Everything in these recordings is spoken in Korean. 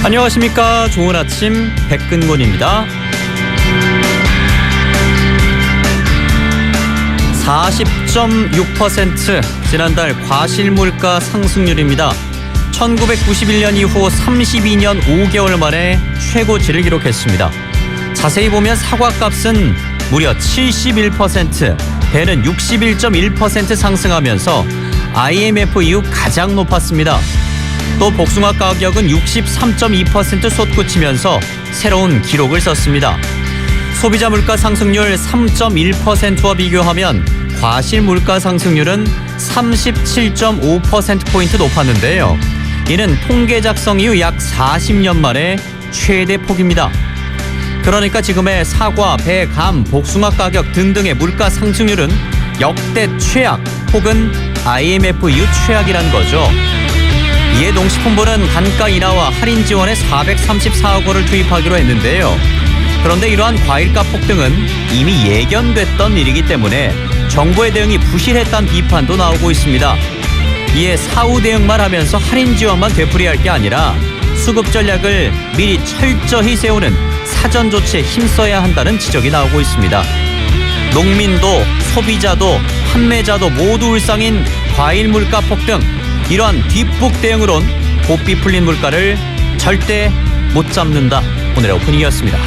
안녕하십니까. 좋은 아침 백근곤입니다. 40.6% 지난달 과실물가 상승률입니다. 1991년 이후 32년 5개월 만에 최고치를 기록했습니다. 자세히 보면 사과값은 무려 71%, 배는 61.1% 상승하면서 IMF 이후 가장 높았습니다. 또 복숭아 가격은 63.2% 솟구치면서 새로운 기록을 썼습니다. 소비자 물가 상승률 3.1%와 비교하면 과실 물가 상승률은 37.5%포인트 높았는데요. 이는 통계 작성 이후 약 40년 만에 최대 폭입니다. 그러니까 지금의 사과, 배, 감, 복숭아 가격 등등의 물가 상승률은 역대 최악 혹은 IMF 이후 최악이란 거죠. 이에 농식품부는 단가 인하와 할인 지원에 434억 원을 투입하기로 했는데요. 그런데 이러한 과일값 폭등은 이미 예견됐던 일이기 때문에 정부의 대응이 부실했다는 비판도 나오고 있습니다. 이에 사후 대응만 하면서 할인 지원만 되풀이할 게 아니라 수급 전략을 미리 철저히 세우는 사전 조치에 힘써야 한다는 지적이 나오고 있습니다. 농민도 소비자도 판매자도 모두 울상인 과일 물가 폭등, 이러한 뒷북 대응으론 고삐 풀린 물가를 절대 못 잡는다. 오늘의 오프닝이었습니다.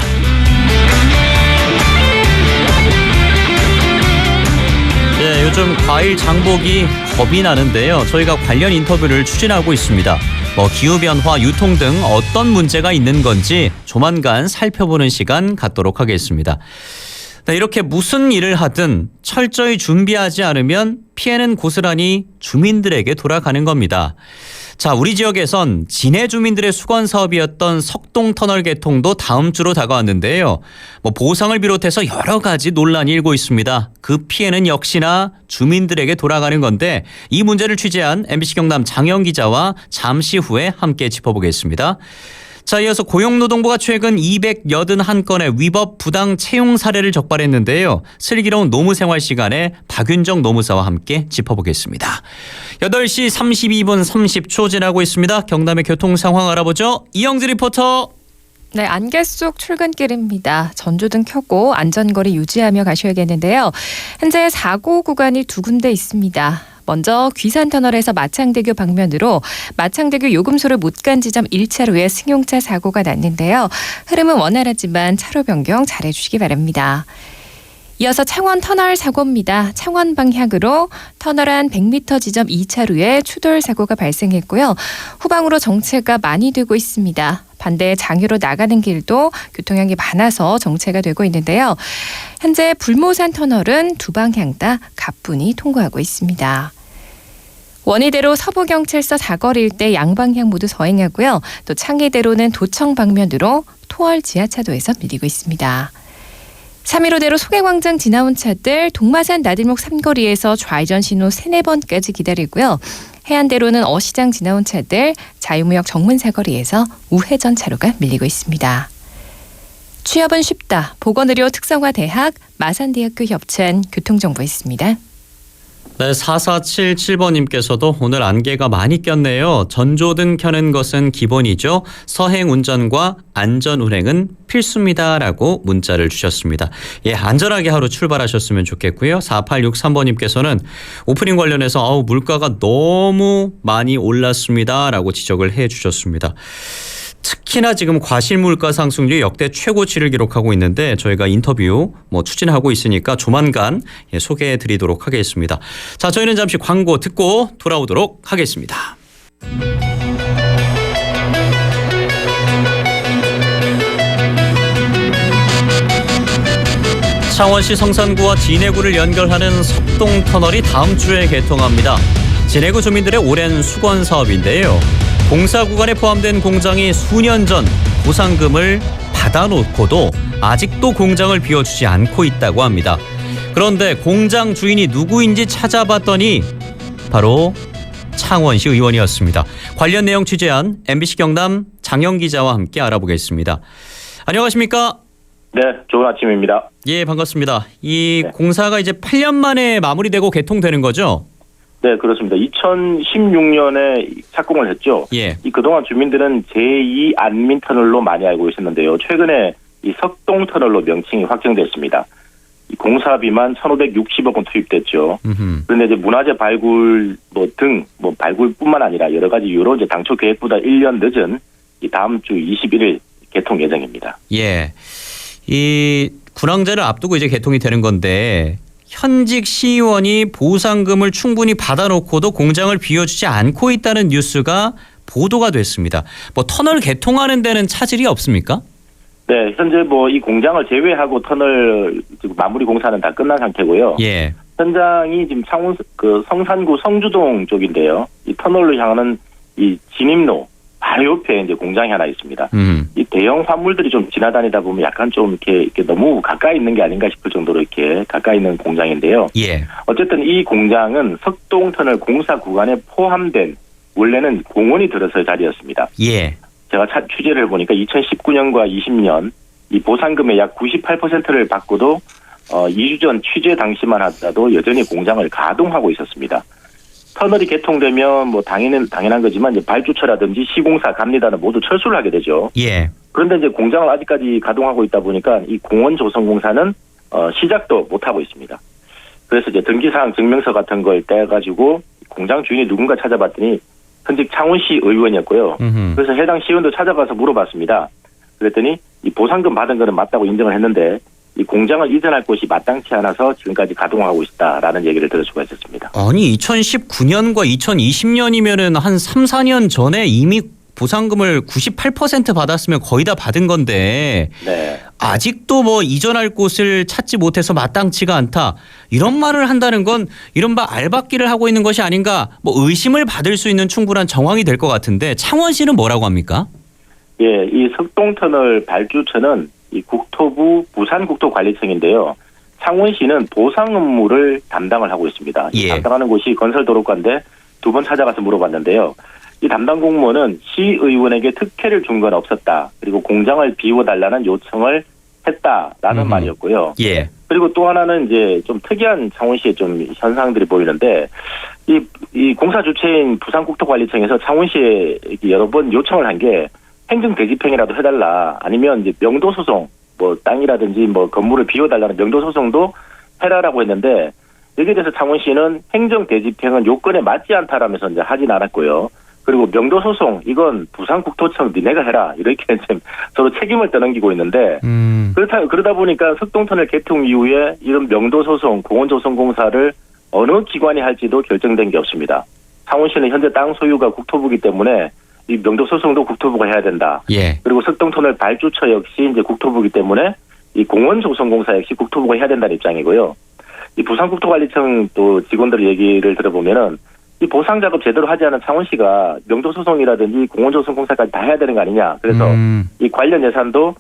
네, 요즘 과일 장보기 겁이 나는데요. 저희가 관련 인터뷰를 추진하고 있습니다. 기후변화, 유통 등 어떤 문제가 있는 건지 조만간 살펴보는 시간 갖도록 하겠습니다. 네, 이렇게 무슨 일을 하든 철저히 준비하지 않으면 피해는 고스란히 주민들에게 돌아가는 겁니다. 자, 우리 지역에선 진해 주민들의 수건 사업이었던 석동터널 개통도 다음 주로 다가왔는데요. 보상을 비롯해서 여러 가지 논란이 일고 있습니다. 그 피해는 역시나 주민들에게 돌아가는 건데 이 문제를 취재한 MBC 경남 장영 기자와 잠시 후에 함께 짚어보겠습니다. 자, 이어서 고용노동부가 최근 281건의 위법 부당 채용 사례를 적발했는데요. 슬기로운 노무생활 시간에 박윤정 노무사와 함께 짚어보겠습니다. 8시 32분 30초 지나고 있습니다. 경남의 교통 상황 알아보죠. 이영지 리포터. 네, 안개 속 출근길입니다. 전조등 켜고 안전거리 유지하며 가셔야겠는데요. 현재 사고 구간이 두 군데 있습니다. 먼저 귀산터널에서 마창대교 방면으로 마창대교 요금소를 못 간 지점 1차로에 승용차 사고가 났는데요. 흐름은 원활하지만 차로 변경 잘해주시기 바랍니다. 이어서 창원 터널 사고입니다. 창원 방향으로 터널 안 100m 지점 2차로에 추돌 사고가 발생했고요. 후방으로 정체가 많이 되고 있습니다. 반대 장유로 나가는 길도 교통량이 많아서 정체가 되고 있는데요. 현재 불모산 터널은 두 방향 다 가뿐히 통과하고 있습니다. 원희대로 서부경찰서 사거리 일대 양방향 모두 서행하고요. 또 창의대로는 도청 방면으로 토월 지하차도에서 밀리고 있습니다. 315대로 소개광장 지나온 차들 동마산 나들목 삼거리에서 좌회전 신호 3-4번까지 기다리고요. 해안대로는 어시장 지나온 차들 자유무역 정문사거리에서 우회전 차로가 밀리고 있습니다. 취업은 쉽다. 보건의료 특성화대학 마산대학교 협찬 교통정보 있습니다. 네, 4477번님께서도 오늘 안개가 많이 꼈네요. 전조등 켜는 것은 기본이죠. 서행 운전과 안전 운행은 필수입니다라고 문자를 주셨습니다. 예, 안전하게 하루 출발하셨으면 좋겠고요. 4863번님께서는 오프닝 관련해서 물가가 너무 많이 올랐습니다라고 지적을 해주셨습니다. 특히나 지금 과실물가 상승률이 역대 최고치를 기록하고 있는데 저희가 인터뷰 추진하고 있으니까 조만간 소개해드리도록 하겠습니다. 자, 저희는 잠시 광고 듣고 돌아오도록 하겠습니다. 창원시 성산구와 진해구를 연결하는 석동터널이 다음 주에 개통합니다. 진해구 주민들의 오랜 수건 사업인데요. 공사 구간에 포함된 공장이 수년 전 보상금을 받아놓고도 아직도 공장을 비워주지 않고 있다고 합니다. 그런데 공장 주인이 누구인지 찾아봤더니 바로 창원시 의원이었습니다. 관련 내용 취재한 MBC 경남 장영 기자와 함께 알아보겠습니다. 안녕하십니까? 네, 좋은 아침입니다. 예, 반갑습니다. 이 공사가 이제 8년 만에 마무리되고 개통되는 거죠? 네, 그렇습니다. 2016년에 착공을 했죠. 예. 이 그동안 주민들은 제2 안민 터널로 많이 알고 있었는데요. 최근에 이 석동 터널로 명칭이 확정됐습니다. 이 공사비만 1,560억 원 투입됐죠. 그런데 이제 문화재 발굴 등 발굴뿐만 아니라 여러 가지 이유로 이제 당초 계획보다 1년 늦은 이 다음 주 21일 개통 예정입니다. 예. 이 군항제를 앞두고 이제 개통이 되는 건데 현직 시의원이 보상금을 충분히 받아놓고도 공장을 비워주지 않고 있다는 뉴스가 보도가 됐습니다. 뭐 터널 개통하는 데는 차질이 없습니까? 네, 현재 이 공장을 제외하고 터널 지금 마무리 공사는 다 끝난 상태고요. 예. 현장이 지금 성산구 성주동 쪽인데요. 이 터널로 향하는 이 진입로 바로 옆에 이제 공장이 하나 있습니다. 이 대형 화물들이 좀 지나다니다 보면 약간 좀 이렇게 너무 가까이 있는 게 아닌가 싶을 정도로 이렇게 가까이 있는 공장인데요. 예. 어쨌든 이 공장은 석동 터널 공사 구간에 포함된 원래는 공원이 들어설 자리였습니다. 예. 제가 취재를 해보니까 2019년과 20년 이 보상금의 약 98%를 받고도 2주 전 취재 당시만 하더라도 여전히 공장을 가동하고 있었습니다. 터널이 개통되면 당연한 거지만 이제 발주처라든지 시공사, 감리단은 모두 철수를 하게 되죠. 예. 그런데 이제 공장을 아직까지 가동하고 있다 보니까 이 공원 조성 공사는 시작도 못 하고 있습니다. 그래서 이제 등기사항 증명서 같은 걸 떼가지고 공장 주인이 누군가 찾아봤더니 현직 창원시 의원이었고요. 그래서 해당 시의원도 찾아가서 물어봤습니다. 그랬더니 이 보상금 받은 거는 맞다고 인정을 했는데 이 공장을 이전할 곳이 마땅치 않아서 지금까지 가동하고 있다라는 얘기를 들을 수가 있었습니다. 아니 2019년과 2020년이면은 한 3, 4년 전에 이미 보상금을 98% 받았으면 거의 다 받은 건데 네. 아직도 이전할 곳을 찾지 못해서 마땅치가 않다. 이런 말을 한다는 건 이른바 알박기를 하고 있는 것이 아닌가 의심을 받을 수 있는 충분한 정황이 될 것 같은데 창원시는 뭐라고 합니까? 예, 이 석동터널 발주처는 이 국토부 부산국토관리청인데요. 창원시는 보상 업무를 담당을 하고 있습니다. 예. 담당하는 곳이 건설도로과인데 2번 찾아가서 물어봤는데요. 이 담당 공무원은 시의원에게 특혜를 준 건 없었다. 그리고 공장을 비워달라는 요청을 했다라는 말이었고요. 예. 그리고 또 하나는 이제 좀 특이한 창원시의 좀 현상들이 보이는데 이 공사 주체인 부산국토관리청에서 창원시에 여러 번 요청을 한 게 행정 대집행이라도 해달라. 아니면 이제 명도 소송, 땅이라든지 건물을 비워달라는 명도 소송도 해라라고 했는데 여기에 대해서 창원시는 행정 대집행은 요건에 맞지 않다라면서 이제 하진 않았고요. 그리고 명도 소송 이건 부산국토청 니네가 해라 이렇게 지금 서로 책임을 떠넘기고 있는데 그러다 보니까 석동터널 개통 이후에 이런 명도 소송, 공원조성 공사를 어느 기관이 할지도 결정된 게 없습니다. 창원시는 현재 땅 소유가 국토부이기 때문에 이 명도 소송도 국토부가 해야 된다. 예. 그리고 석동터널 발주처 역시 이제 국토부이기 때문에 이 공원 조성 공사 역시 국토부가 해야 된다는 입장이고요. 이 부산국토관리청 또 직원들 얘기를 들어보면은 이 보상 작업 제대로 하지 않은 창원시가 명도 소송이라든지 공원 조성 공사까지 다 해야 되는 거 아니냐. 그래서 이 관련 예산도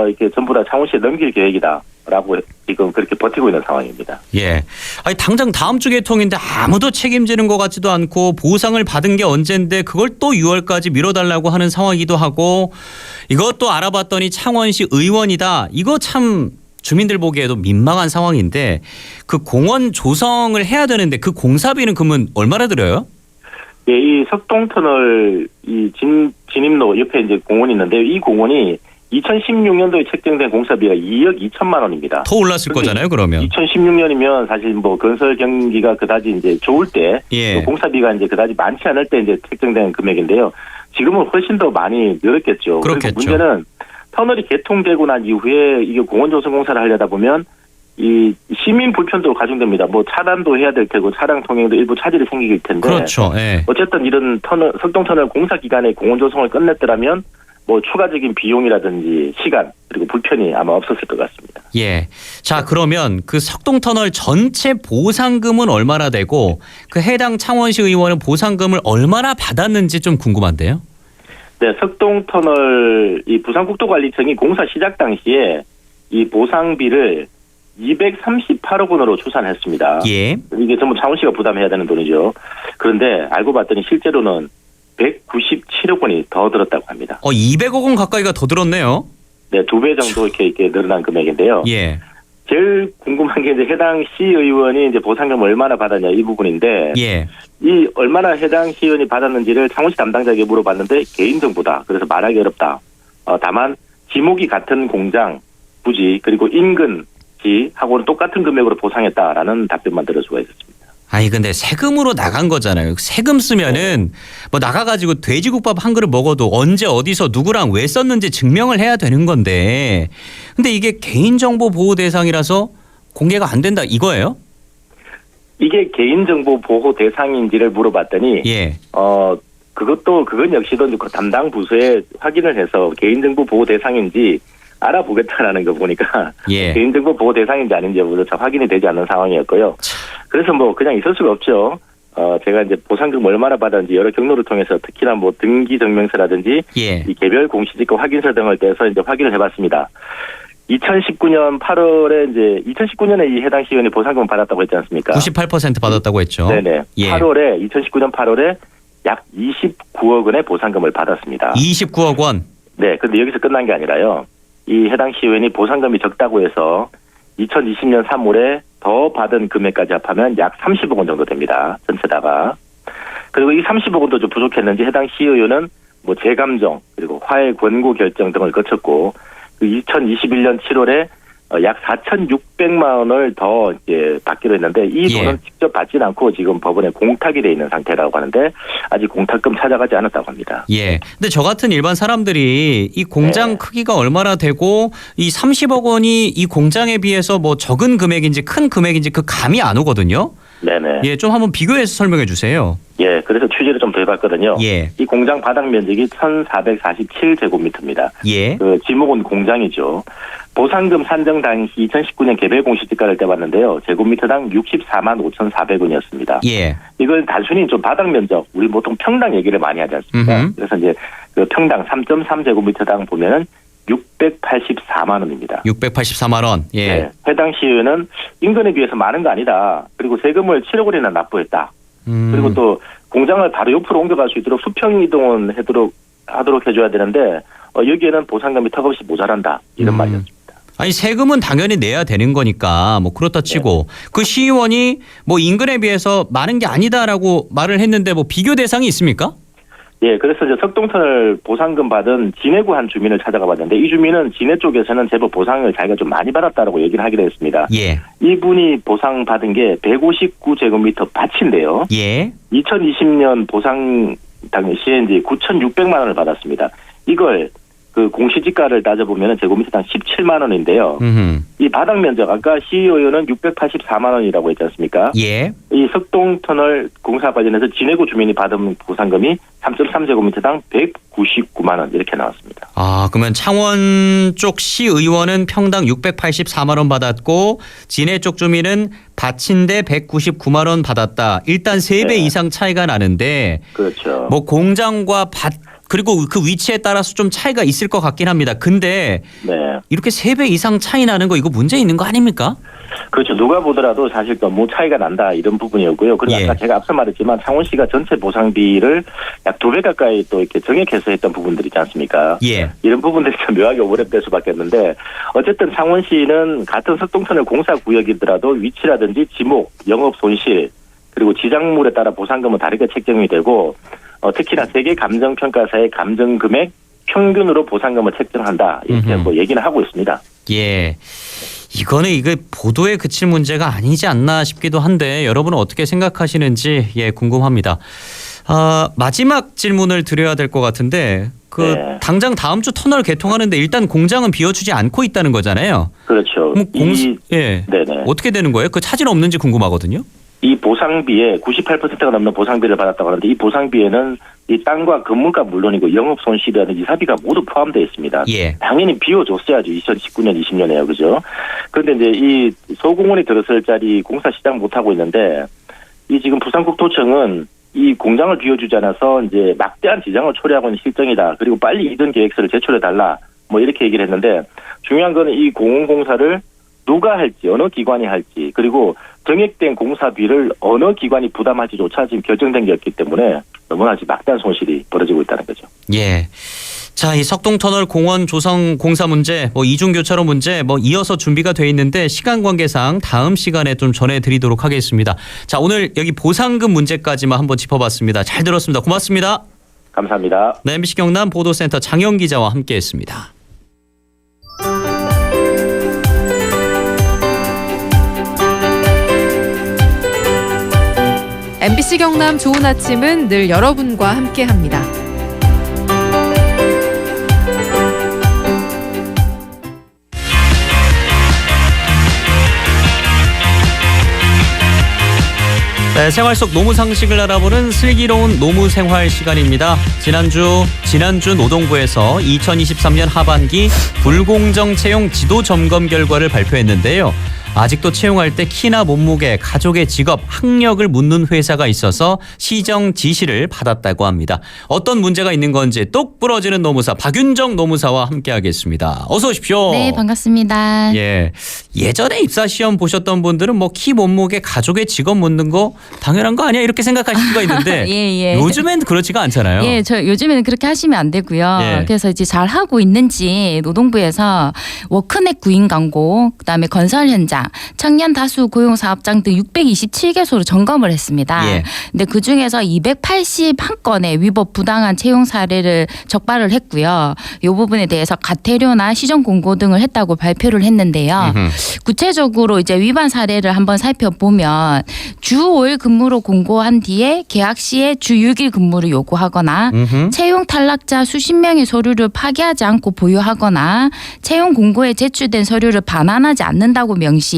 이렇게 전부 다 창원시에 넘길 계획이다라고 지금 그렇게 버티고 있는 상황입니다. 예. 아니 당장 다음 주 개통인데 아무도 책임지는 것 같지도 않고 보상을 받은 게 언젠데 그걸 또 6월까지 미뤄달라고 하는 상황이기도 하고 이것도 알아봤더니 창원시 의원이다. 이거 참 주민들 보기에도 민망한 상황인데 그 공원 조성을 해야 되는데 그 공사비는 그러면 얼마나 들어요? 예, 이 석동터널 이 진입로 옆에 이제 공원이 있는데 이 공원이 2016년도에 책정된 공사비가 2억 2천만 원입니다. 더 올랐을 거잖아요, 그러면. 2016년이면 사실 건설 경기가 그다지 이제 좋을 때, 예. 공사비가 이제 그다지 많지 않을 때 이제 책정된 금액인데요. 지금은 훨씬 더 많이 늘었겠죠. 그렇겠죠. 그리고 문제는 터널이 개통되고 난 이후에 이게 공원 조성 공사를 하려다 보면 이 시민 불편도 가중됩니다. 차단도 해야 될 테고 차량 통행도 일부 차질이 생길 텐데. 그렇죠. 예. 어쨌든 이런 석동터널 공사 기간에 공원 조성을 끝냈더라면 추가적인 비용이라든지 시간 그리고 불편이 아마 없었을 것 같습니다. 예. 자, 그러면 그 석동터널 전체 보상금은 얼마나 되고 그 해당 창원시 의원은 보상금을 얼마나 받았는지 좀 궁금한데요. 네, 석동터널 이 부산국토관리청이 공사 시작 당시에 이 보상비를 238억 원으로 추산했습니다. 예. 이게 전부 창원시가 부담해야 되는 돈이죠. 그런데 알고 봤더니 실제로는 197억 원이 더 들었다고 합니다. 200억 원 가까이가 더 들었네요. 네, 2배 정도 이렇게 늘어난 금액인데요. 예. 제일 궁금한 게 이제 해당 시의원이 이제 보상금 얼마나 받았냐 이 부분인데 예. 이 얼마나 해당 시의원이 받았는지를 창원시 담당자에게 물어봤는데 개인정보다. 그래서 말하기 어렵다. 다만 지목이 같은 공장, 부지 그리고 인근 지하고는 똑같은 금액으로 보상했다라는 답변만 들을 수가 있었습니다. 아니 근데 세금으로 나간 거잖아요. 세금 쓰면은 뭐 나가가지고 돼지국밥 한 그릇 먹어도 언제 어디서 누구랑 왜 썼는지 증명을 해야 되는 건데 근데 이게 개인정보 보호 대상이라서 공개가 안 된다 이거예요? 이게 개인정보 보호 대상인지를 물어봤더니 예. 그건 역시도 그 담당 부서에 확인을 해서 개인정보 보호 대상인지 알아보겠다라는 거 보니까 예. 개인정보 보호 대상인지 아닌지 여부조차 확인이 되지 않는 상황이었고요. 그래서 뭐 그냥 있을 수가 없죠. 제가 이제 보상금 얼마나 받았는지 여러 경로를 통해서 특히나 뭐 등기 증명서라든지 예. 이 개별 공시지가 확인서 등을 떼서 이제 확인을 해봤습니다. 2019년 8월에 이제 2019년에 이 해당 시의원이 보상금을 받았다고 했지 않습니까? 98% 받았다고 했죠. 네네. 예. 2019년 8월에 약 29억 원의 보상금을 받았습니다. 29억 원. 네. 근데 여기서 끝난 게 아니라요. 이 해당 시의원이 보상금이 적다고 해서 2020년 3월에 더 받은 금액까지 합하면 약 30억 원 정도 됩니다. 전체다가. 그리고 이 30억 원도 좀 부족했는지 해당 시의원은 뭐 재감정 그리고 화해 권고 결정 등을 거쳤고 그 2021년 7월에 약 4,600만 원을 더 이제 받기로 했는데 이 돈은 직접 받지는 않고 지금 법원에 공탁이 돼 있는 상태라고 하는데 아직 공탁금 찾아가지 않았다고 합니다. 예. 근데 저 같은 일반 사람들이 이 공장 네. 크기가 얼마나 되고 이 30억 원이 이 공장에 비해서 뭐 적은 금액인지 큰 금액인지 그 감이 안 오거든요. 네네. 예, 좀 한번 비교해서 설명해 주세요. 예, 그래서 취재를 좀 더 해봤거든요. 예. 이 공장 바닥 면적이 1,447제곱미터입니다. 예. 그 지목은 공장이죠. 보상금 산정 당시 2019년 개별 공시지가를 떼봤는데요. 제곱미터당 64만 5,400원이었습니다. 예. 이걸 단순히 좀 바닥 면적, 우리 보통 평당 얘기를 많이 하지 않습니까? 음흠. 그래서 이제 그 평당 3.3제곱미터당 보면은 684만 원입니다. 684만 원. 예. 네, 해당 시의원은 인근에 비해서 많은 거 아니다. 그리고 세금을 7억 원이나 납부했다. 그리고 또 공장을 바로 옆으로 옮겨갈 수 있도록 수평 이동을 하도록 해줘야 되는데 여기에는 보상금이 턱없이 모자란다. 이런 말이었습니다. 아니 세금은 당연히 내야 되는 거니까 뭐 그렇다 치고 그 시의원이 뭐 인근에 비해서 많은 게 아니다라고 말을 했는데 뭐 비교 대상이 있습니까? 예, 그래서 이제 석동터널 보상금 받은 진해구 한 주민을 찾아가 봤는데 이 주민은 진해 쪽에서는 제법 보상을 자기가 좀 많이 받았다라고 얘기를 하기로 했습니다. 예. 이분이 보상 받은 게 159제곱미터 밭인데요. 예. 2020년 보상 당시에 이제 9,600만 원을 받았습니다. 이걸 그 공시지가를 따져보면 제곱미터당 17만 원인데요. 이 바닥 면적 아까 시의원은 684만 원이라고 했지 않습니까? 예. 이 석동터널 공사 관련해서 진해구 주민이 받은 보상금이 3.3제곱미터당 199만 원 이렇게 나왔습니다. 아, 그러면 창원 쪽 시의원은 평당 684만 원 받았고 진해 쪽 주민은 밭인데 199만 원 받았다. 일단 3배 네. 이상 차이가 나는데 그렇죠. 뭐 공장과 밭 그리고 그 위치에 따라서 좀 차이가 있을 것 같긴 합니다. 근데 네. 이렇게 3배 이상 차이 나는 거 이거 문제 있는 거 아닙니까? 그렇죠. 누가 보더라도 사실 너무 차이가 난다 이런 부분이었고요. 그리고 예. 아까 제가 앞서 말했지만 창원시가 전체 보상비를 약 2배 가까이 또 이렇게 정액해서 했던 부분들이 있지 않습니까? 예. 이런 부분들이 좀 묘하게 오래될 수밖에 없는데 어쨌든 창원시는 같은 석동터널 공사 구역이더라도 위치라든지 지목, 영업 손실 그리고 지작물에 따라 보상금은 다르게 책정이 되고 특히나 세계 감정평가사의 감정 금액 평균으로 보상금을 책정한다 이렇게 뭐 얘기는 하고 있습니다. 예. 이거는 이게 보도에 그칠 문제가 아니지 않나 싶기도 한데 여러분은 어떻게 생각하시는지 궁금합니다. 마지막 질문을 드려야 될 것 같은데 네. 당장 다음 주 터널 개통하는데 일단 공장은 비워주지 않고 있다는 거잖아요. 그렇죠. 네네. 어떻게 되는 거예요? 그 차질 없는지 궁금하거든요. 이 보상비에 98%가 넘는 보상비를 받았다고 하는데 이 보상비에는 이 땅과 건물값 물론이고 영업 손실이라든지 이사비가 모두 포함되어 있습니다. 예. 당연히 비워줬어야죠. 2019년, 20년에요. 그죠? 그런데 이제 이 소공원이 들어설 자리 공사 시작 못하고 있는데 이 지금 부산국토청은 이 공장을 비워주지 않아서 이제 막대한 지장을 초래하고 있는 실정이다. 그리고 빨리 이전 계획서를 제출해달라. 뭐 이렇게 얘기를 했는데 중요한 거는 이 공원공사를 누가 할지 어느 기관이 할지 그리고 정액된 공사비를 어느 기관이 부담할지조차 지금 결정된 게 없기 때문에 너무나 지금 막대한 손실이 벌어지고 있다는 거죠. 예. 자, 이 석동터널 공원 조성 공사 문제, 이중교차로 문제, 이어서 준비가 돼 있는데 시간 관계상 다음 시간에 좀 전해드리도록 하겠습니다. 자, 오늘 여기 보상금 문제까지만 한번 짚어봤습니다. 잘 들었습니다. 고맙습니다. 감사합니다. 네, MBC 경남 보도센터 장영 기자와 함께했습니다. MBC 경남 좋은 아침은 늘 여러분과 함께합니다. 네, 생활 속 노무 상식을 알아보는 슬기로운 노무 생활 시간입니다. 지난주 노동부에서 2023년 하반기 불공정 채용 지도 점검 결과를 발표했는데요. 아직도 채용할 때 키나 몸무게, 가족의 직업, 학력을 묻는 회사가 있어서 시정 지시를 받았다고 합니다. 어떤 문제가 있는 건지 똑 부러지는 노무사 박윤정 노무사와 함께하겠습니다. 어서 오십시오. 네, 반갑습니다. 예, 예전에 입사 시험 보셨던 분들은 키, 몸무게, 가족의 직업 묻는 거 당연한 거 아니야 이렇게 생각하실 수가 있는데 예. 요즘엔 그렇지가 않잖아요. 예, 저 요즘에는 그렇게 하시면 안 되고요. 예. 그래서 이제 잘 하고 있는지 노동부에서 워크넷 구인 광고, 그다음에 건설 현장, 청년 다수 고용 사업장 등 627개소를 점검을 했습니다. 예. 근데 그 중에서 281건의 위법 부당한 채용 사례를 적발을 했고요. 이 부분에 대해서 가태료나 시정 공고 등을 했다고 발표를 했는데요. 구체적으로 이제 위반 사례를 한번 살펴보면 주 5일 근무로 공고한 뒤에 계약 시에 주 6일 근무를 요구하거나 채용 탈락자 수십 명의 서류를 파기하지 않고 보유하거나 채용 공고에 제출된 서류를 반환하지 않는다고 명시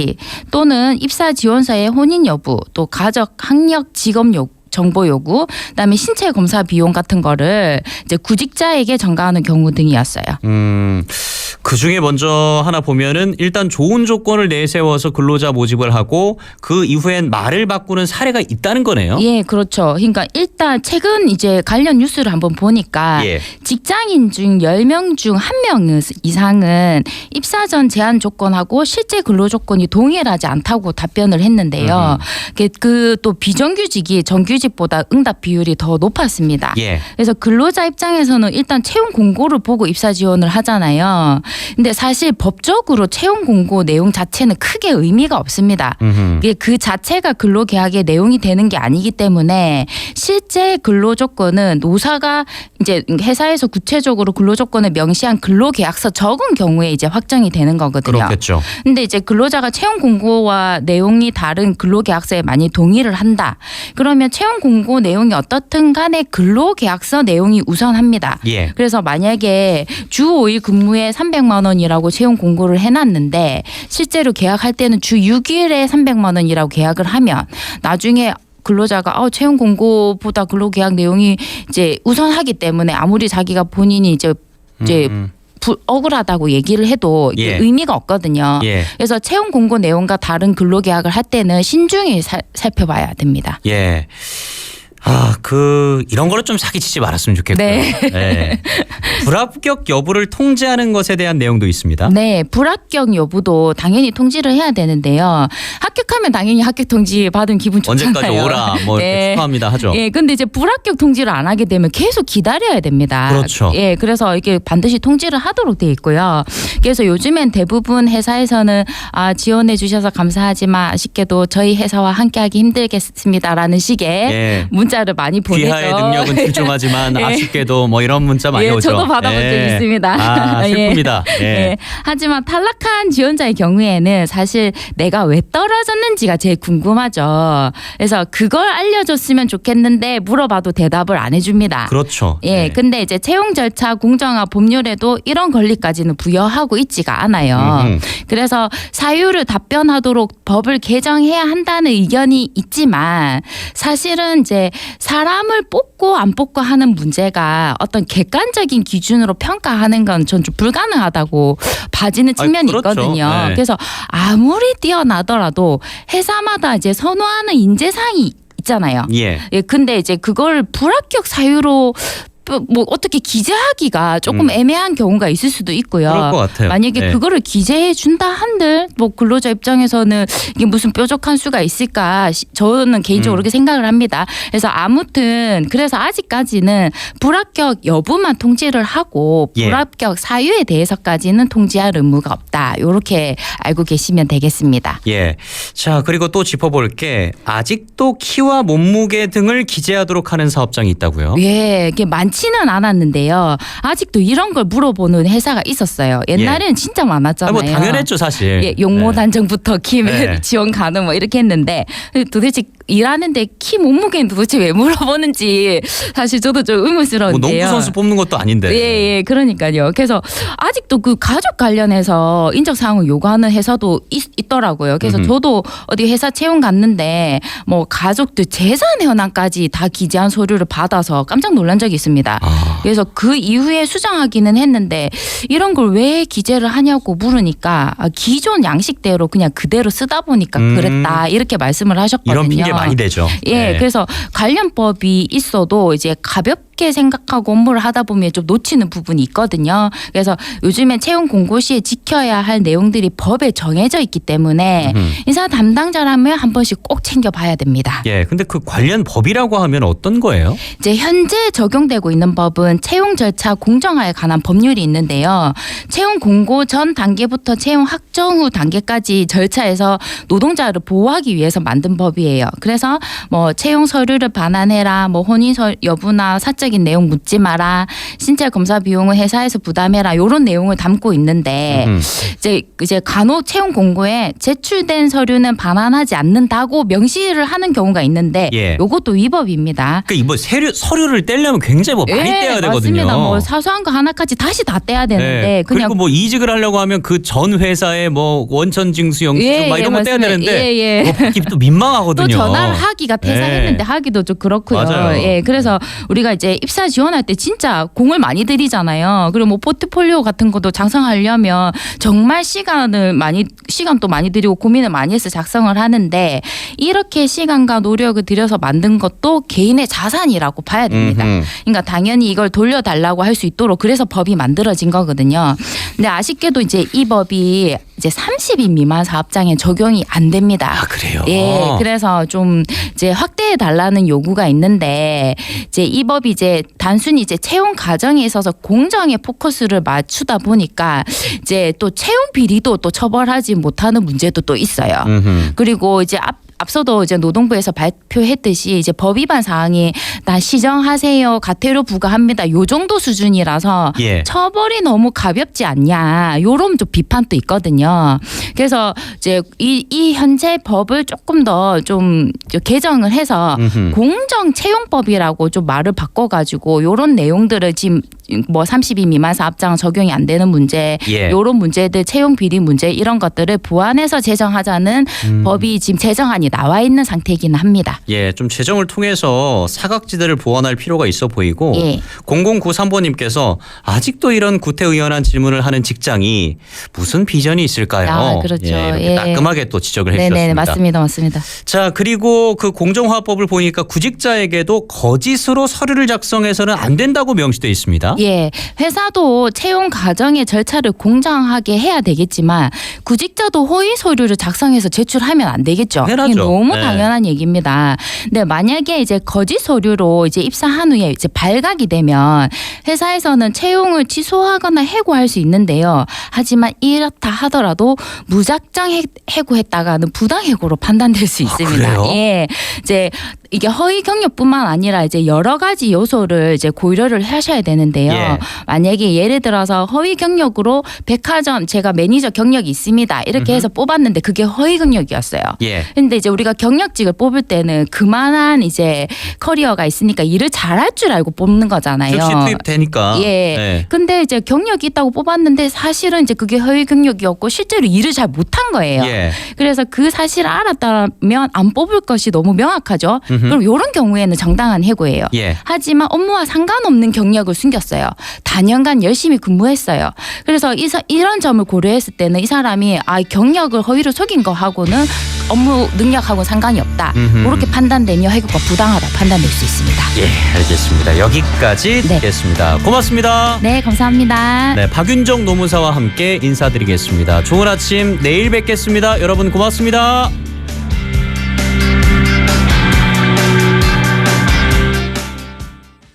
또는 입사 지원서의 혼인 여부 또 가족 학력 직업 정보 요구, 그다음에 신체 검사 비용 같은 거를 이제 구직자에게 전가하는 경우 등이었어요. 그 중에 먼저 하나 보면은 일단 좋은 조건을 내세워서 근로자 모집을 하고 그 이후엔 말을 바꾸는 사례가 있다는 거네요. 예, 그렇죠. 그러니까 일단 최근 이제 관련 뉴스를 한번 보니까 예. 직장인 중 10명 중 1명 이상은 입사 전 제한 조건하고 실제 근로 조건이 동일하지 않다고 답변을 했는데요. 그 또 비정규직이 정규직보다 응답 비율이 더 높았습니다. 예. 그래서 근로자 입장에서는 일단 채용 공고를 보고 입사 지원을 하잖아요. 근데 사실 법적으로 채용 공고 내용 자체는 크게 의미가 없습니다. 그 자체가 근로계약의 내용이 되는 게 아니기 때문에 실제 근로 조건은 노사가 이제 회사에서 구체적으로 근로 조건을 명시한 근로계약서 적은 경우에 이제 확정이 되는 거거든요. 그렇겠죠. 근데 이제 근로자가 채용 공고와 내용이 다른 근로계약서에 많이 동의를 한다. 그러면 채용 공고 내용이 어떻든 간에 근로계약서 내용이 우선합니다. 예. 그래서 만약에 주 5일 근무에 300만 원이라고 채용 공고를 해놨는데 실제로 계약할 때는 주 6일에 300만 원이라고 계약을 하면 나중에 근로자가 채용 공고보다 근로계약 내용이 이제 우선하기 때문에 아무리 자기가 본인이 이제 억울하다고 얘기를 해도 예. 의미가 없거든요. 예. 그래서 채용 공고 내용과 다른 근로계약을 할 때는 신중히 살펴봐야 됩니다. 예. 이런 거를 좀 사기치지 말았으면 좋겠고요. 네. 네. 불합격 여부를 통지하는 것에 대한 내용도 있습니다. 네, 불합격 여부도 당연히 통지를 해야 되는데요. 합격하면 당연히 합격 통지 받은 기분 좋잖아요. 언제까지 오라 이렇게 축하합니다 하죠. 예, 근데 이제 불합격 통지를 안 하게 되면 계속 기다려야 됩니다. 그렇죠. 예, 그래서 이게 반드시 통지를 하도록 돼 있고요. 그래서 요즘엔 대부분 회사에서는 지원해 주셔서 감사하지만 아쉽게도 저희 회사와 함께하기 힘들겠습니다라는 식의 예. 문자를 많이 보내죠. 귀하의 능력은 출중하지만 예. 아쉽게도 이런 문자 많이 오죠. 저도 받아본 적 있습니다. 슬픕니다. 예. 예. 하지만 탈락한 지원자의 경우에는 사실 내가 왜 떨어졌는지가 제일 궁금하죠. 그래서 그걸 알려줬으면 좋겠는데 물어봐도 대답을 안 해줍니다. 그렇죠. 예, 근데 이제 채용 절차 공정화 법률에도 이런 권리까지는 부여하고 있지가 않아요. 그래서 사유를 답변하도록 법을 개정해야 한다는 의견이 있지만 사실은 이제 사람을 뽑고 안 뽑고 하는 문제가 어떤 객관적인 기준으로 평가하는 건 전 좀 불가능하다고 봐지는 측면이 그렇죠. 있거든요. 네. 그래서 아무리 뛰어나더라도 회사마다 이제 선호하는 인재상이 있잖아요. 예. 예, 근데 이제 그걸 불합격 사유로 뭐 어떻게 기재하기가 조금 애매한 경우가 있을 수도 있고요. 그럴 것 같아요. 만약에 네. 그거를 기재해 준다 한들 뭐 근로자 입장에서는 이게 무슨 뾰족한 수가 있을까 저는 개인적으로 그렇게 생각을 합니다. 그래서 아무튼 그래서 아직까지는 불합격 여부만 통지를 하고 예. 불합격 사유에 대해서까지는 통지할 의무가 없다. 이렇게 알고 계시면 되겠습니다. 예. 자, 그리고 또 짚어볼 게 아직도 키와 몸무게 등을 기재하도록 하는 사업장이 있다고요? 예, 이게 많지는 않았는데요. 아직도 이런 걸 물어보는 회사가 있었어요. 옛날에는 진짜 많았잖아요. 뭐 당연했죠, 사실. 예, 용모 네. 단정부터 키 네. 지원 가능 뭐 이렇게 했는데 도대체 일하는데 키 몸무게는 도대체 왜 물어보는지 사실 저도 좀 뭐 의문스러운데요. 농구 선수 뽑는 것도 아닌데. 예, 그러니까요. 그래서 아직도 그 가족 관련해서 인적 사항을 요구하는 회사도 있더라고요. 그래서 저도 어디 회사 채용 갔는데 뭐 가족들 재산 현황까지 다 기재한 서류를 받아서 깜짝 놀란 적이 있습니다. 그래서 그 이후에 수정하기는 했는데 이런 걸 왜 기재를 하냐고 물으니까 기존 양식대로 그냥 그대로 쓰다 보니까 그랬다 이렇게 말씀을 하셨거든요. 이런 핑계 많이 되죠. 예, 네. 그래서 관련법이 있어도 이제 가볍게 생각하고 업무를 하다 보면 좀 놓치는 부분이 있거든요. 그래서 요즘에 채용 공고 시에 지켜야 할 내용들이 법에 정해져 있기 때문에 인사 담당자라면 한 번씩 꼭 챙겨봐야 됩니다. 예, 근데 그 관련 법이라고 하면 어떤 거예요? 이제 현재 적용되고 있는 법은 채용 절차 공정화에 관한 법률이 있는데요. 채용 공고 전 단계부터 채용 확정 후 단계까지 절차에서 노동자를 보호하기 위해서 만든 법이에요. 그래서 뭐 채용 서류를 반환해라, 뭐 혼인 여부나 사적인 내용 묻지 마라, 신체 검사 비용을 회사에서 부담해라 이런 내용을 담고 있는데 이제 간혹 채용 공고에 제출된 서류는 반환하지 않는다고 명시를 하는 경우가 있는데 예. 이것도 위법입니다. 그러니까 뭐 서류를 떼려면 굉장히 뭐 많이 떼야 되거든요. 맞습니다. 뭐 사소한 거 하나까지 다시 다 떼야 되는데 네. 그냥 그리고 뭐 이직을 하려고 하면 그 전 회사의 뭐 원천 징수 영수증 막 이런 거 떼야 맞습니다. 되는데 예. 그거 받기 또 민망하거든요. 또 전화를 하기가 퇴사했는데 하기도 좀 그렇고요. 맞아요. 예, 그래서 우리가 이제 입사 지원할 때 진짜 공을 많이 들이잖아요. 그리고 뭐 포트폴리오 같은 것도 작성하려면 정말 시간도 많이 들이고 고민을 많이 해서 작성을 하는데 이렇게 시간과 노력을 들여서 만든 것도 개인의 자산이라고 봐야 됩니다. 그러니까 당연히 이걸 돌려달라고 할 수 있도록 그래서 법이 만들어진 거거든요. 근데 아쉽게도 이제 이 법이 이제 30인 미만 사업장에 적용이 안 됩니다. 아, 그래요? 예, 그래서 좀 이제 확대해 달라는 요구가 있는데 이제 이 법이 이제 단순히 이제 채용 과정에 있어서 공정에 포커스를 맞추다 보니까 이제 또 채용 비리도 또 처벌하지 못하는 문제도 또 있어요. 그리고 이제 앞서도 이제 노동부에서 발표했듯이 이제 법 위반 사항이 다 시정하세요, 가태료 부과합니다. 요 정도 수준이라서 예. 처벌이 너무 가볍지 않냐. 요런 좀 비판도 있거든요. 그래서 이제 이 현재 법을 조금 더 좀 개정을 해서 공정 채용법이라고 좀 말을 바꿔가지고 요런 내용들을 지금 뭐 30인 미만 사업장 적용이 안 되는 문제, 예. 요런 문제들 채용 비리 문제 이런 것들을 보완해서 제정하자는 법이 지금 제정안이 나와 있는 상태이긴 합니다. 예, 좀 제정을 통해서 사각지대를 보완할 필요가 있어 보이고 예. 0093번님께서 아직도 이런 구태의연한 질문을 하는 직장이 무슨 비전이 있을까요? 아, 그렇죠. 예, 이렇게 예. 따끔하게 또 지적을 해주셨습니다. 네네, 맞습니다. 자, 그리고 그 공정화법을 보니까 구직자에게도 거짓으로 서류를 작성해서는 안 된다고 명시되어 있습니다. 예, 회사도 채용 과정의 절차를 공정하게 해야 되겠지만 구직자도 허위 서류를 작성해서 제출하면 안 되겠죠. 당연하죠. 이게 너무 네. 당연한 얘기입니다. 근데 만약에 이제 거짓 서류로 이제 입사한 후에 이제 발각이 되면 회사에서는 채용을 취소하거나 해고할 수 있는데요. 하지만 이렇다 하더라도 무작정 해고했다가는 부당 해고로 판단될 수 있습니다. 그래요? 예, 이제 이게 허위 경력뿐만 아니라 이제 여러 가지 요소를 이제 고려를 하셔야 되는데요. 예. 만약에 예를 들어서 허위 경력으로 백화점 제가 매니저 경력이 있습니다. 이렇게 해서 뽑았는데 그게 허위 경력이었어요. 예. 근데 이제 우리가 경력직을 뽑을 때는 그만한 이제 커리어가 있으니까 일을 잘할 줄 알고 뽑는 거잖아요. 즉시 투입되니까. 예. 네. 근데 이제 경력이 있다고 뽑았는데 사실은 이제 그게 허위 경력이었고 실제로 일을 잘 못한 거예요. 예. 그래서 그 사실을 알았다면 안 뽑을 것이 너무 명확하죠. 그럼 이런 경우에는 정당한 해고예요. 예. 하지만 업무와 상관없는 경력을 숨겼어요. 다년간 열심히 근무했어요. 그래서 이런 점을 고려했을 때는 이 사람이 경력을 허위로 속인 거하고는 업무 능력하고는 상관이 없다. 그렇게 판단되며 해고가 부당하다 판단될 수 있습니다. 예, 알겠습니다. 여기까지 네. 듣겠습니다. 고맙습니다. 네, 감사합니다. 네, 박윤정 노무사와 함께 인사드리겠습니다. 좋은 아침 내일 뵙겠습니다. 여러분 고맙습니다.